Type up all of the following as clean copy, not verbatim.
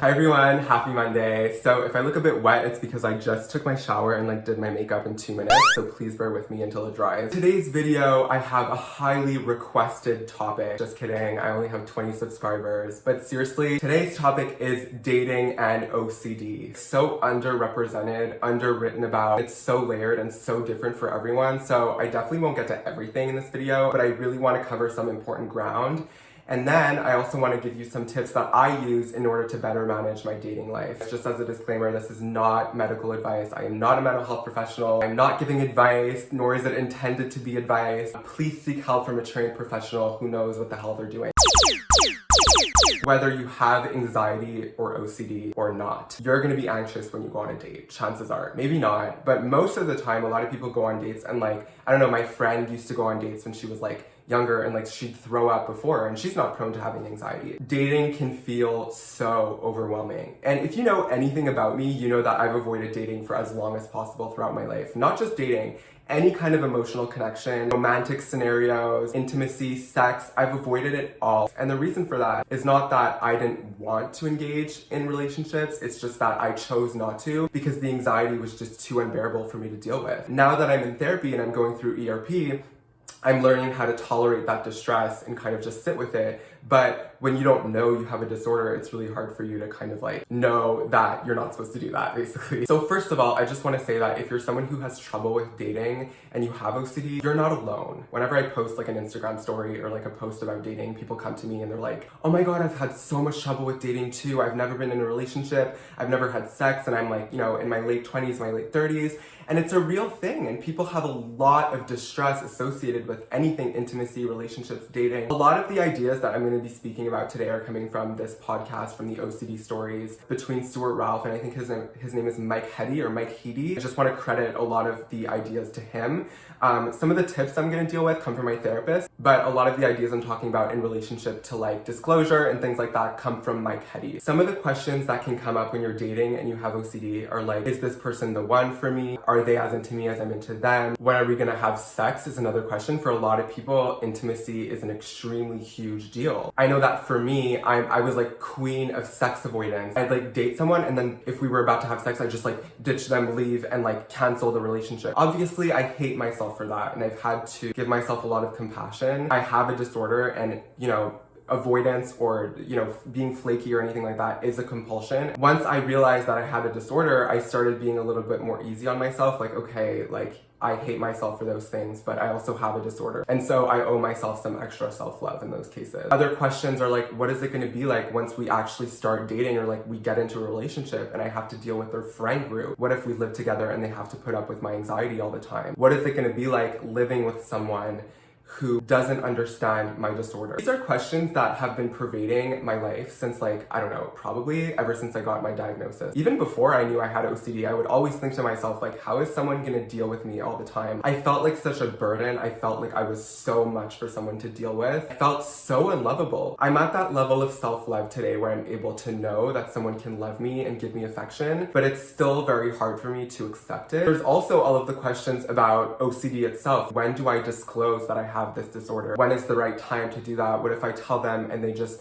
Hi everyone, happy Monday. So if I look a bit wet, it's because I just took my shower and did my makeup in 2 minutes, so please bear with me until it dries. Today's video, I have a highly requested topic. Just kidding, I only have 20 subscribers. But seriously, today's topic is dating and OCD. So underrepresented, underwritten about. It's so layered and so different for everyone, so I definitely won't get to everything in this video, but I really want to cover some important ground. And then I also want to give you some tips that I use in order to better manage my dating life. Just as a disclaimer, this is not medical advice. I am not a mental health professional. I'm not giving advice, nor is it intended to be advice. Please seek help from a trained professional who knows what the hell they're doing. Whether you have anxiety or OCD or not, you're gonna be anxious when you go on a date. Chances are. Maybe not, but most of the time, a lot of people go on dates and I don't know, my friend used to go on dates when she was younger and she'd throw up before and she's not prone to having anxiety. Dating can feel so overwhelming. And if you know anything about me, you know that I've avoided dating for as long as possible throughout my life. Not just dating, any kind of emotional connection, romantic scenarios, intimacy, sex, I've avoided it all. And the reason for that is not that I didn't want to engage in relationships, it's just that I chose not to because the anxiety was just too unbearable for me to deal with. Now that I'm in therapy and I'm going through ERP, I'm learning how to tolerate that distress and kind of just sit with it. But when you don't know you have a disorder, it's really hard for you to know that you're not supposed to do that, basically. So first of all, I just want to say that if you're someone who has trouble with dating and you have OCD, you're not alone. Whenever I post an Instagram story or a post about dating, people come to me and they're like, oh my God, I've had so much trouble with dating too. I've never been in a relationship. I've never had sex. And I'm in my late 20s, my late 30s. And it's a real thing. And people have a lot of distress associated with anything intimacy, relationships, dating. A lot of the ideas that I'm going to be speaking about today are coming from this podcast, from the OCD stories between Stuart Ralph and I think his name is Mike Heady or Mike Heady. I just want to credit a lot of the ideas to him. Some of the tips I'm going to deal with come from my therapist, but a lot of the ideas I'm talking about in relationship to disclosure and things like that come from Mike Heady. Some of the questions that can come up when you're dating and you have OCD are is this person the one for me? Are they as into me as I'm into them? When are we going to have sex is another question. For a lot of people, intimacy is an extremely huge deal. I know that for me, I was queen of sex avoidance. I'd date someone and then if we were about to have sex, I'd just ditch them, leave, and cancel the relationship. Obviously, I hate myself for that and I've had to give myself a lot of compassion. I have a disorder and, avoidance or, being flaky or anything like that is a compulsion. Once I realized that I had a disorder, I started being a little bit more easy on myself. Okay, I hate myself for those things, but I also have a disorder. And so I owe myself some extra self-love in those cases. Other questions are what is it gonna be like once we actually start dating or we get into a relationship and I have to deal with their friend group? What if we live together and they have to put up with my anxiety all the time? What is it gonna be like living with someone who doesn't understand my disorder? These are questions that have been pervading my life since I don't know, probably ever since I got my diagnosis. Even before I knew I had OCD, I would always think to myself, how is someone gonna deal with me all the time? I felt like such a burden. I felt like I was so much for someone to deal with. I felt so unlovable. I'm at that level of self-love today where I'm able to know that someone can love me and give me affection, but it's still very hard for me to accept it. There's also all of the questions about OCD itself. When do I disclose that I have this disorder? When is the right time to do that? What if I tell them and they just,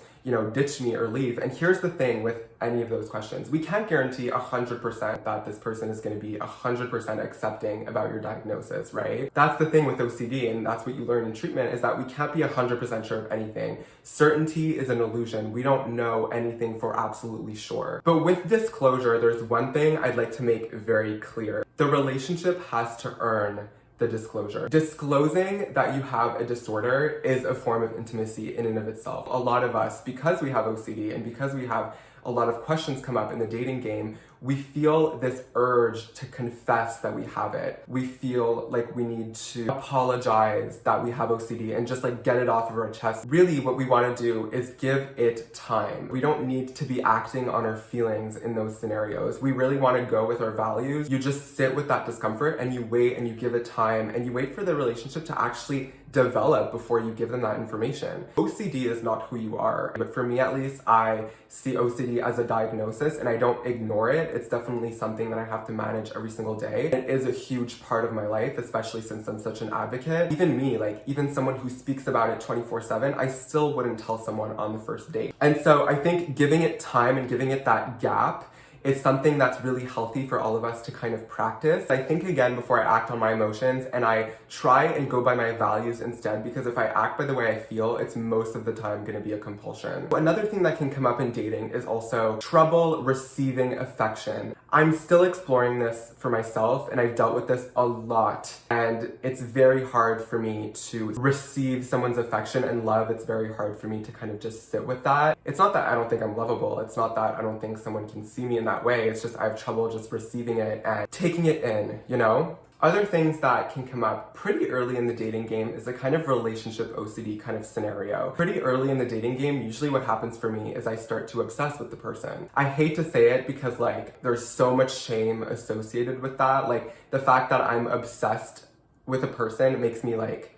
ditch me or leave? And here's the thing with any of those questions. We can't guarantee 100% that this person is going to be 100% accepting about your diagnosis, right? That's the thing with OCD, and that's what you learn in treatment, is that we can't be 100% sure of anything. Certainty is an illusion. We don't know anything for absolutely sure. But with disclosure, there's one thing I'd like to make very clear. The relationship has to earn the disclosure. Disclosing that you have a disorder is a form of intimacy in and of itself. A lot of us, because we have OCD and because we have a lot of questions come up in the dating game, we feel this urge to confess that we have it. We feel like we need to apologize that we have OCD and just get it off of our chest. Really, what we want to do is give it time. We don't need to be acting on our feelings in those scenarios. We really want to go with our values. You just sit with that discomfort and you wait and you give it time and you wait for the relationship to actually develop before you give them that information. OCD is not who you are, but for me at least, I see OCD as a diagnosis and I don't ignore it. It's definitely something that I have to manage every single day. It is a huge part of my life, especially since I'm such an advocate. Even me, like even someone who speaks about it 24/7, I still wouldn't tell someone on the first date. And so I think giving it time and giving it that gap is something that's really healthy for all of us to kind of practice. I think again before I act on my emotions, and I try and go by my values instead, because if I act by the way I feel, it's most of the time going to be a compulsion. Another thing that can come up in dating is also trouble receiving affection. I'm still exploring this for myself, and I've dealt with this a lot, and it's very hard for me to receive someone's affection and love. It's very hard for me to kind of just sit with that. It's not that I don't think I'm lovable. It's not that I don't think someone can see me in that way. It's just I have trouble just receiving it and taking it in, you know? Other things that can come up pretty early in the dating game is a kind of relationship OCD kind of scenario. Pretty early in the dating game, usually what happens for me is I start to obsess with the person. I hate to say it because like there's so much shame associated with that. Like the fact that I'm obsessed with a person makes me like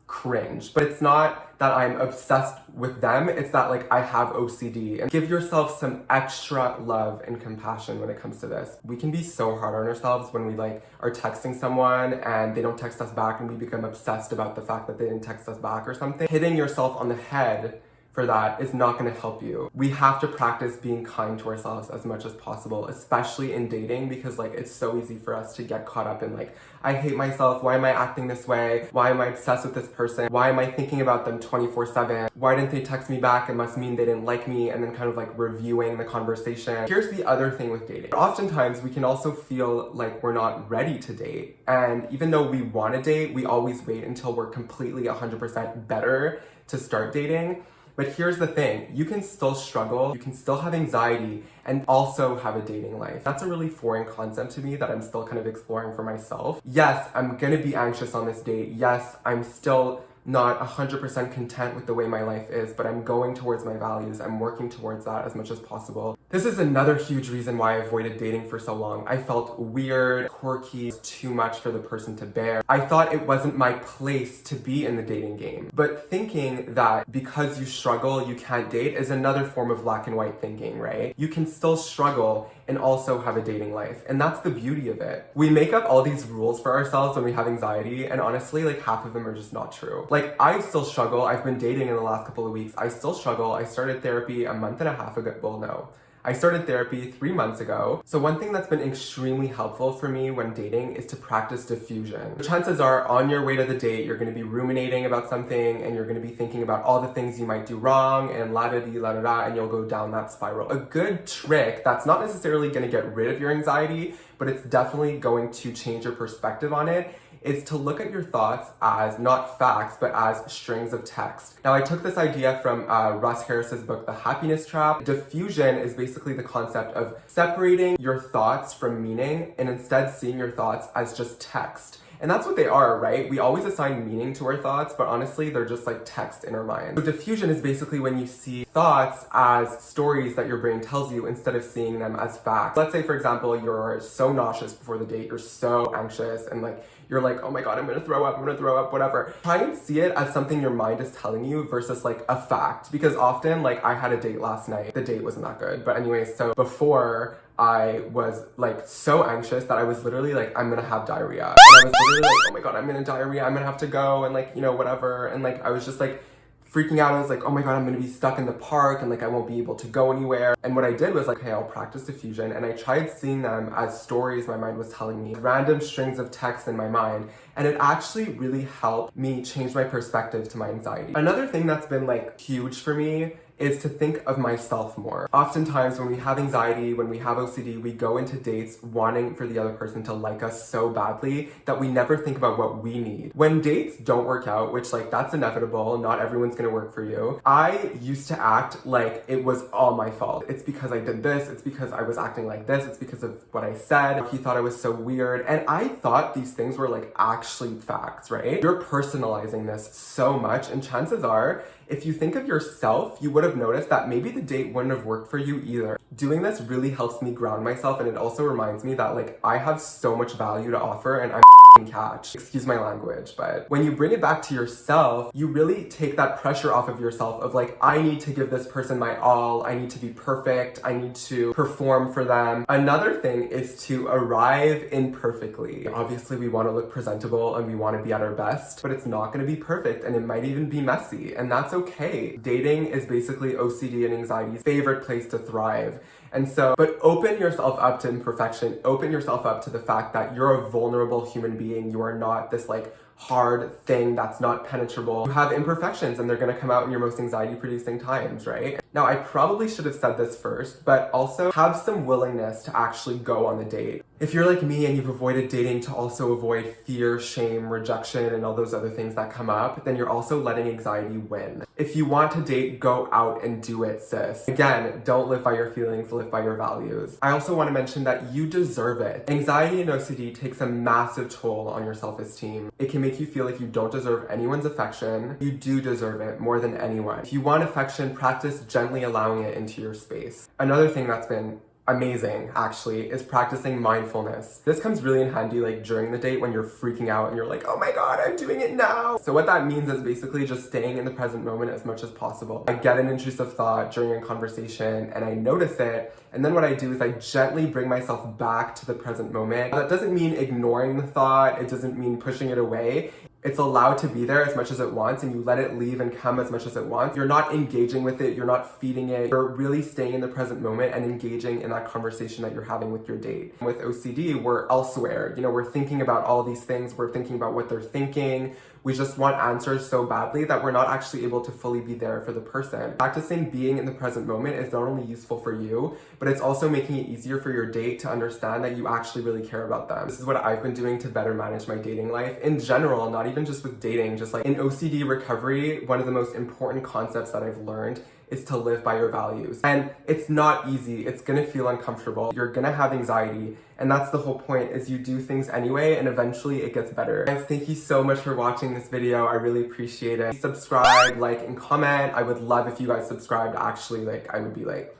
cringe, but it's not that I'm obsessed with them, it's that like I have OCD. And give yourself some extra love and compassion when it comes to this. We can be so hard on ourselves when we like are texting someone and they don't text us back and we become obsessed about the fact that they didn't text us back or something. Hitting yourself on the head for that is not going to help you. We have to practice being kind to ourselves as much as possible, especially in dating, because like it's so easy for us to get caught up in like, I hate myself, why am I acting this way? Why am I obsessed with this person? Why am I thinking about them 24/7? Why didn't they text me back? It must mean they didn't like me, and then kind of like reviewing the conversation. Here's the other thing with dating. Oftentimes we can also feel like we're not ready to date, and even though we want to date, we always wait until we're completely 100% better to start dating. But here's the thing, you can still struggle, you can still have anxiety, and also have a dating life. That's a really foreign concept to me that I'm still kind of exploring for myself. Yes, I'm gonna be anxious on this date. Yes, I'm still not 100% content with the way my life is, but I'm going towards my values. I'm working towards that as much as possible. This is another huge reason why I avoided dating for so long. I felt weird, quirky, too much for the person to bear. I thought it wasn't my place to be in the dating game. But thinking that because you struggle, you can't date is another form of black and white thinking, right? You can still struggle and also have a dating life. And that's the beauty of it. We make up all these rules for ourselves when we have anxiety, and honestly, like half of them are just not true. Like I still struggle. I've been dating in the last couple of weeks. I still struggle. I started therapy a month and a half ago. Well, no. I started therapy 3 months ago. So one thing that's been extremely helpful for me when dating is to practice diffusion. The chances are on your way to the date, you're gonna be ruminating about something and you're gonna be thinking about all the things you might do wrong and la-da-dee, and you'll go down that spiral. A good trick that's not necessarily gonna get rid of your anxiety, but it's definitely going to change your perspective on it, is to look at your thoughts as not facts, but as strings of text. Now, I took this idea from Russ Harris's book, The Happiness Trap. Diffusion is basically the concept of separating your thoughts from meaning and instead seeing your thoughts as just text. And that's what they are, right? We always assign meaning to our thoughts, but honestly, they're just like text in our mind. So diffusion is basically when you see thoughts as stories that your brain tells you instead of seeing them as facts. Let's say, for example, you're so nauseous before the date, you're so anxious, and like, you're like, oh my God, I'm gonna throw up, whatever. Try and see it as something your mind is telling you versus like a fact. Because often, like I had a date last night, the date wasn't that good. But anyways, so before I was like so anxious that I was literally like, I'm gonna have diarrhea. And I was literally like, oh my God, I'm in a diarrhea, I'm gonna have to go and like, you know, whatever. And like, I was just like, freaking out. I was like, oh my God, I'm gonna be stuck in the park and like I won't be able to go anywhere. And what I did was like, hey, I'll practice diffusion. And I tried seeing them as stories my mind was telling me, random strings of text in my mind. And it actually really helped me change my perspective to my anxiety. Another thing that's been like huge for me is to think of myself more. Oftentimes when we have anxiety, when we have OCD, we go into dates wanting for the other person to like us so badly that we never think about what we need. When dates don't work out, which like that's inevitable, not everyone's gonna work for you, I used to act like it was all my fault. It's because I did this, it's because I was acting like this, it's because of what I said, he thought I was so weird, and I thought these things were like actually facts, right? You're personalizing this so much, and chances are, if you think of yourself, you would have noticed that maybe the date wouldn't have worked for you either. Doing this really helps me ground myself, and it also reminds me that like I have so much value to offer and I'm catch. Excuse my language, but when you bring it back to yourself, you really take that pressure off of yourself of like, I need to give this person my all, I need to be perfect, I need to perform for them. Another thing is to arrive imperfectly. Obviously, we want to look presentable and we want to be at our best, but it's not going to be perfect and it might even be messy, and that's okay. Dating is basically OCD and anxiety's favorite place to thrive. And so, but open yourself up to imperfection, open yourself up to the fact that you're a vulnerable human being. You are not this like hard thing that's not penetrable. You have imperfections and they're gonna come out in your most anxiety producing times, right? Now, I probably should have said this first, but also have some willingness to actually go on the date. If you're like me and you've avoided dating to also avoid fear, shame, rejection, and all those other things that come up, then you're also letting anxiety win. If you want to date, go out and do it, sis. Again, don't live by your feelings, live by your values. I also want to mention that you deserve it. Anxiety and OCD takes a massive toll on your self-esteem. It can make you feel like you don't deserve anyone's affection. You do deserve it more than anyone. If you want affection, practice gently allowing it into your space. Another thing that's been amazing actually is practicing mindfulness. This comes really in handy like during the date when you're freaking out and you're like, oh my god, I'm doing it now. So what that means is basically just staying in the present moment as much as possible. I get an intrusive thought during a conversation and I notice it, and then what I do is I gently bring myself back to the present moment. That doesn't mean ignoring the thought, it doesn't mean pushing it away. It's allowed to be there as much as it wants, and you let it leave and come as much as it wants. You're not engaging with it, you're not feeding it, you're really staying in the present moment and engaging in that conversation that you're having with your date. With OCD, we're elsewhere. You know, we're thinking about all these things, we're thinking about what they're thinking. We just want answers so badly that we're not actually able to fully be there for the person. Practicing being in the present moment is not only useful for you, but it's also making it easier for your date to understand that you actually really care about them. This is what I've been doing to better manage my dating life in general, not even just with dating, just like in OCD recovery. One of the most important concepts that I've learned is to live by your values. And it's not easy, it's gonna feel uncomfortable, you're gonna have anxiety, and that's the whole point, is you do things anyway and eventually it gets better. Guys, thank you so much for watching this video, I really appreciate it. Subscribe, like, and comment. I would love if you guys subscribed, actually, like, I would be like,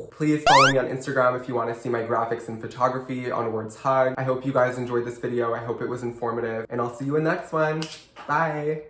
please follow me on Instagram if you want to see my graphics and photography on Words Hug. I hope you guys enjoyed this video, I hope it was informative, and I'll see you in the next one. Bye!